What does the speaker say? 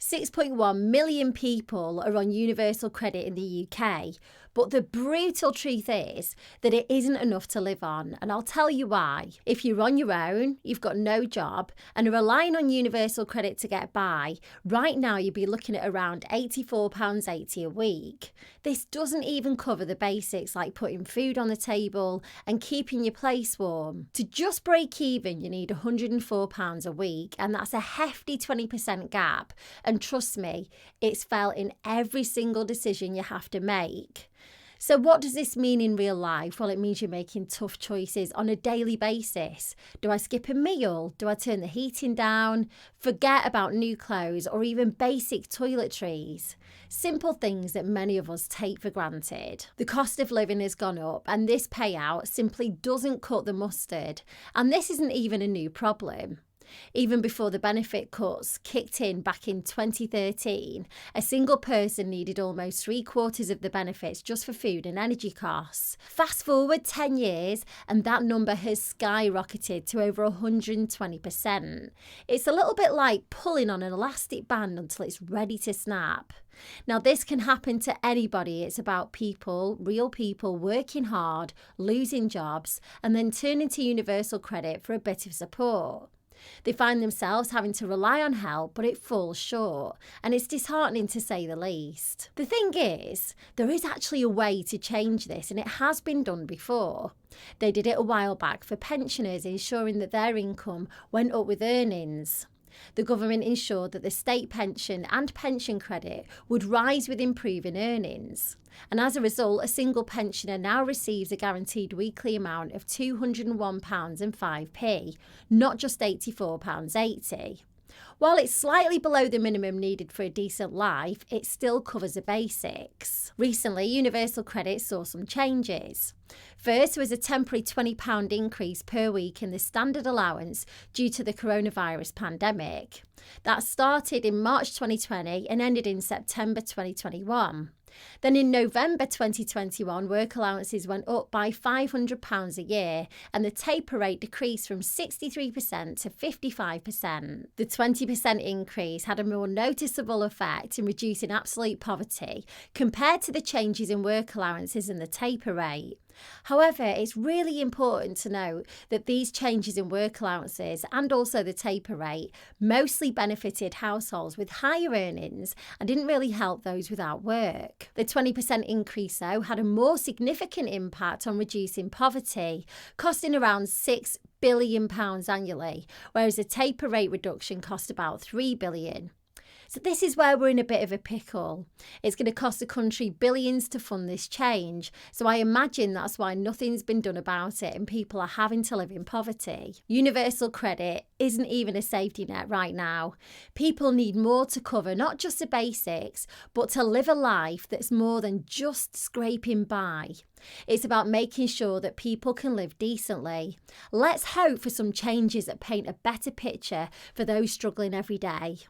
6.1 million people are on universal credit in the UK, but the brutal truth is that it isn't enough to live on, and I'll tell you why. If you're on your own, you've got no job, and are relying on universal credit to get by, right now you'd be looking at around £84.80 a week. This doesn't even cover the basics like putting food on the table and keeping your place warm. To just break even, you need £104 a week, and that's a hefty 20% gap. And trust me, it's felt in every single decision you have to make. So what does this mean in real life? Well, it means you're making tough choices on a daily basis. Do I skip a meal? Do I turn the heating down? Forget about new clothes or even basic toiletries? Simple things that many of us take for granted. The cost of living has gone up, and this payout simply doesn't cut the mustard. And this isn't even a new problem. Even before the benefit cuts kicked in back in 2013, a single person needed almost 3/4 of the benefits just for food and energy costs. Fast forward 10 years and that number has skyrocketed to over 120%. It's a little bit like pulling on an elastic band until it's ready to snap. Now, this can happen to anybody. It's about people, real people, working hard, losing jobs, and then turning to universal credit for a bit of support. They find themselves having to rely on help, but it falls short, and it's disheartening to say the least. The thing is, there is actually a way to change this, and it has been done before. They did it a while back for pensioners, ensuring that their income went up with earnings. The government ensured that the state pension and pension credit would rise with improving earnings. And as a result, a single pensioner now receives a guaranteed weekly amount of £201.05, not just £84.80. While it's slightly below the minimum needed for a decent life, it still covers the basics. Recently, universal credit saw some changes. First, there was a temporary £20 increase per week in the standard allowance due to the coronavirus pandemic. That started in March 2020 and ended in September 2021. Then in November 2021, work allowances went up by £500 a year, and the taper rate decreased from 63% to 55%. The 20% increase had a more noticeable effect in reducing absolute poverty compared to the changes in work allowances and the taper rate. However, it's really important to note that these changes in work allowances and also the taper rate mostly benefited households with higher earnings and didn't really help those without work. The 20% increase, though, had a more significant impact on reducing poverty, costing around £6 billion annually, whereas the taper rate reduction cost about £3 billion. So this is where we're in a bit of a pickle. It's going to cost the country billions to fund this change, so I imagine that's why nothing's been done about it and people are having to live in poverty. Universal credit isn't even a safety net right now. People need more to cover not just the basics, but to live a life that's more than just scraping by. It's about making sure that people can live decently. Let's hope for some changes that paint a better picture for those struggling every day.